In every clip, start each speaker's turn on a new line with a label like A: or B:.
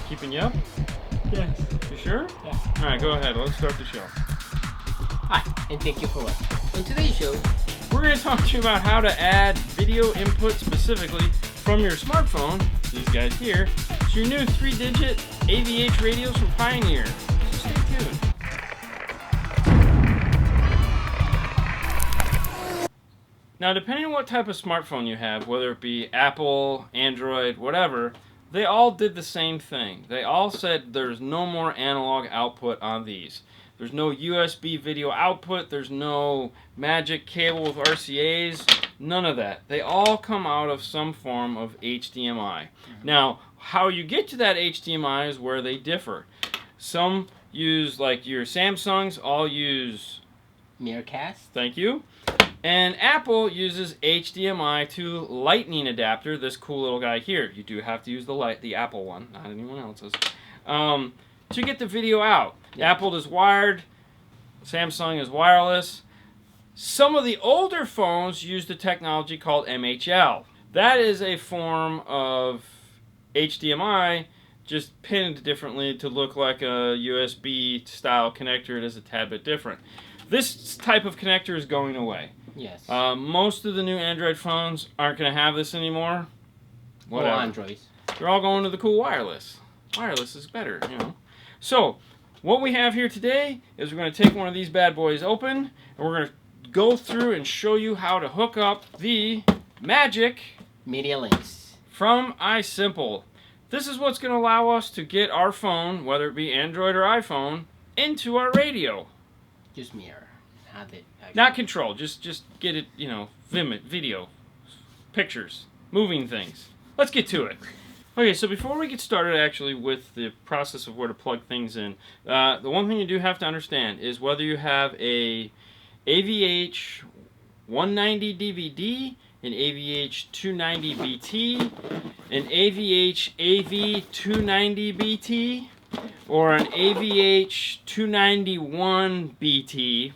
A: Keeping you up?
B: Yes.
A: You sure?
B: Yeah.
A: Alright, go ahead. Let's start the show.
B: Hi, and thank you for watching. On today's show,
A: we're going to talk to you about how to add video input specifically from your smartphone, these guys here, to your new 3-digit AVH radios from Pioneer. So stay tuned. Now, depending on what type of smartphone you have, whether it be Apple, Android, whatever, they all did the same thing. They all said there's no more analog output on these. There's no USB video output. There's no magic cable with RCAs. None of that. They all come out of some form of HDMI. Now, how you get to that HDMI is where they differ. Some use, like your Samsungs, all use
B: Miracast.
A: Thank you. And Apple uses HDMI to Lightning adapter, this cool little guy here. You do have to use the Apple one, not anyone else's, to get the video out. Yeah. Apple is wired, Samsung is wireless. Some of the older phones use the technology called MHL. That is a form of HDMI, just pinned differently to look like a USB style connector. It is a tad bit different. This type of connector is going away.
B: Yes.
A: Most of the new Android phones aren't going to have this anymore. Whatever.
B: All Androids.
A: They're all going to the cool wireless. Wireless is better, you know. So, what we have here today is we're going to take one of these bad boys open, and we're going to go through and show you how to hook up the magic
B: Medialinx
A: from iSimple. This is what's going to allow us to get our phone, whether it be Android or iPhone, into our radio.
B: Just mirror. Have it.
A: Not control, just get it, you know, video, pictures, moving things. Let's get to it. Okay, so before we get started actually with the process of where to plug things in, the one thing you do have to understand is whether you have a AVH 190 DVD, an AVH 290BT, an AVH AV290BT, or an AVH 291BT,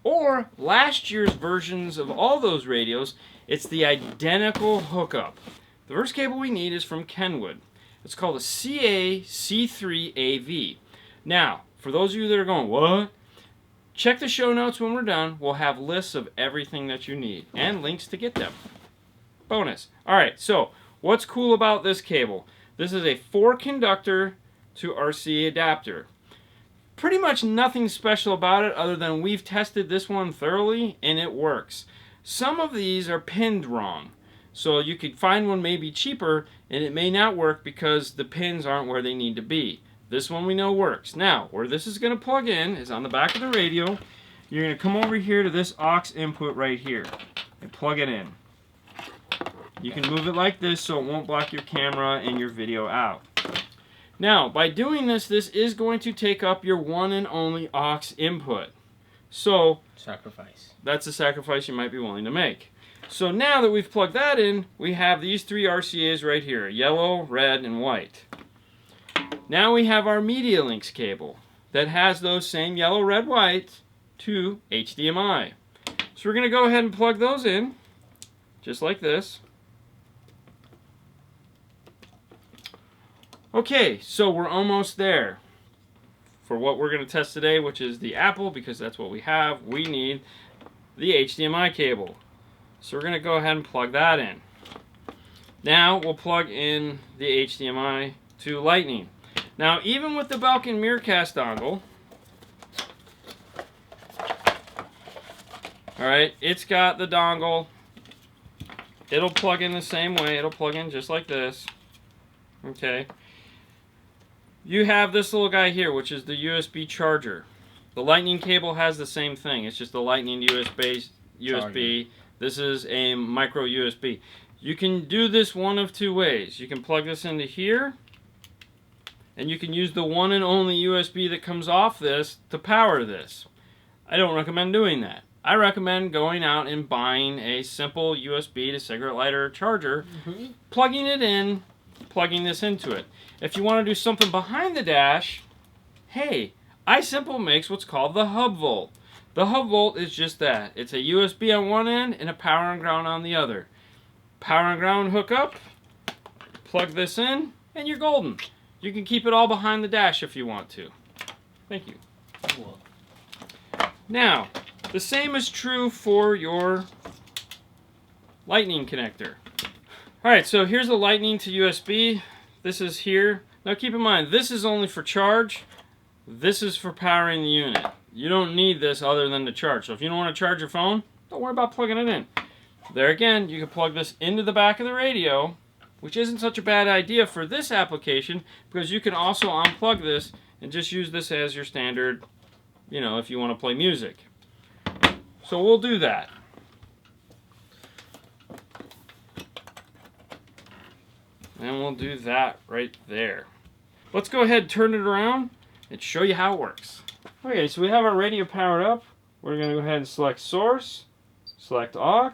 A: or last year's versions of all those radios, it's the identical hookup. The first cable we need is from Kenwood. It's called a CA-C3AV. Now, for those of you that are going, what? Check the show notes when we're done. We'll have lists of everything that you need and links to get them. Bonus. Alright, so what's cool about this cable? This is a 4-conductor to RCA adapter. Pretty much nothing special about it other than we've tested this one thoroughly and it works. Some of these are pinned wrong. So you could find one maybe cheaper and it may not work because the pins aren't where they need to be. This one we know works. Now, where this is going to plug in is on the back of the radio. You're going to come over here to this aux input right here and plug it in. You can move it like this so it won't block your camera and your video out. Now, by doing this, this is going to take up your one and only aux input. So,
B: sacrifice.
A: That's a sacrifice you might be willing to make. So now that we've plugged that in, we have these 3 RCAs right here, yellow, red, and white. Now we have our Medialinx cable that has those same yellow, red, white to HDMI. So we're going to go ahead and plug those in, just like this. Okay, so we're almost there. For what we're going to test today, which is the Apple, because that's what we have, we need the HDMI cable. So we're going to go ahead and plug that in. Now we'll plug in the HDMI to Lightning. Now, even with the Belkin Miracast dongle, alright, it's got the dongle. It'll plug in the same way. It'll plug in just like this. Okay. You have this little guy here, which is the USB charger. The Lightning cable has the same thing. It's just the Lightning USB. This is a micro USB. You can do this one of 2 ways. You can plug this into here, and you can use the one and only USB that comes off this to power this. I don't recommend doing that. I recommend going out and buying a simple USB to cigarette lighter charger, plugging it in, plugging this into it. If you want to do something behind the dash, hey, iSimple makes what's called the hub volt. The hub volt is just that. It's a USB on one end and a power and ground on the other. Power and ground hook up, plug this in, and you're golden. You can keep it all behind the dash if you want to. Thank you.
B: Cool.
A: Now, the same is true for your lightning connector. Alright, so here's the lightning to USB. This is here. Now keep in mind, this is only for charge. This is for powering the unit. You don't need this other than to charge. So if you don't want to charge your phone, don't worry about plugging it in. There again, you can plug this into the back of the radio, which isn't such a bad idea for this application, because you can also unplug this and just use this as your standard, you know, if you want to play music. So we'll do that. And we'll do that right there. Let's go ahead and turn it around and show you how it works. Okay, so we have our radio powered up. We're going to go ahead and select source, select aux,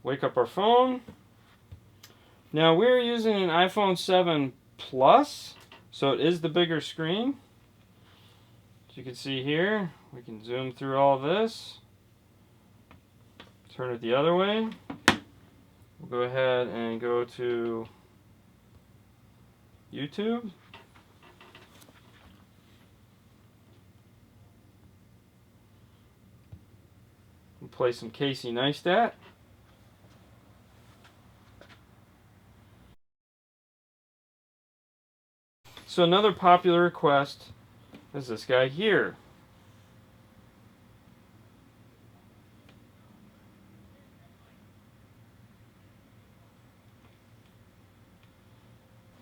A: wake up our phone. Now we're using an iPhone 7 Plus, so it is the bigger screen. As you can see here, we can zoom through all this. Turn it the other way. We'll go ahead and go to YouTube. We'll play some Casey Neistat. So another popular request is this guy here.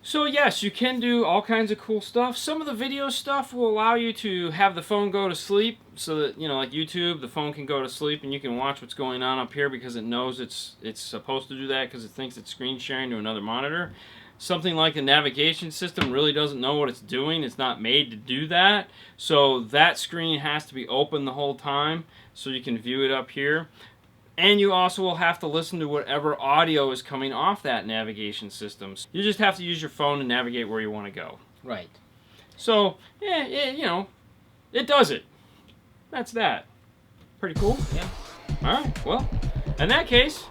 A: So yes, you can do all kinds of cool stuff. Some of the video stuff will allow you to have the phone go to sleep, so that, you know, like YouTube, the phone can go to sleep and you can watch what's going on up here because it knows it's supposed to do that because it thinks it's screen sharing to another monitor. Something like the navigation system really doesn't know what it's doing. It's not made to do that. So that screen has to be open the whole time so you can view it up here. And you also will have to listen to whatever audio is coming off that navigation system. You just have to use your phone to navigate where you want to go.
B: Right.
A: So, yeah, you know, it does it. That's that. Pretty cool?
B: Yeah.
A: Alright, well, in that case,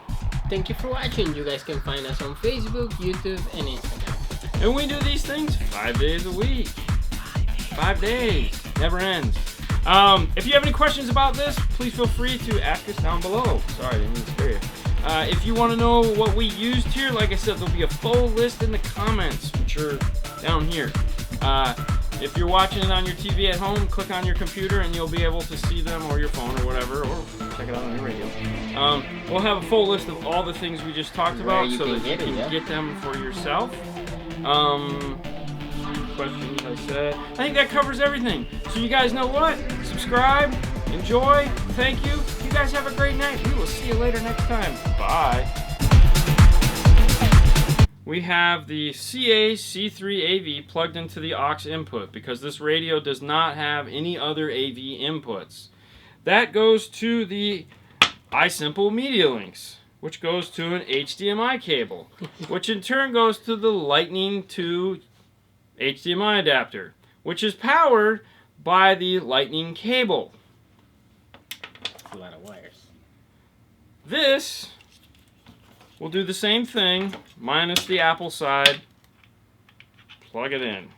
B: thank you for watching. You guys can find us on Facebook, YouTube, and Instagram.
A: and we do these things 5 days a week. 5 days. Never ends. If you have any questions about this, please feel free to ask us down below. Sorry, I didn't mean to scare you. If you want to know what we used here, like I said, there'll be a full list in the comments, which are down here. If you're watching it on your TV at home, click on your computer and you'll be able to see them, or your phone or whatever, or check it out on your radio. We'll have a full list of all the things we just talked about so that you can get them for yourself. Questions, I said. I think that covers everything. So you guys know what? Subscribe, enjoy, thank you. You guys have a great night. We will see you later next time. Bye. We have the CA-C3 AV plugged into the aux input because this radio does not have any other AV inputs. That goes to the iSimple Medialinx, which goes to an HDMI cable, which in turn goes to the Lightning to HDMI adapter, which is powered by the Lightning cable.
B: That's a lot of wires.
A: This will do the same thing, minus the Apple side. Plug it in.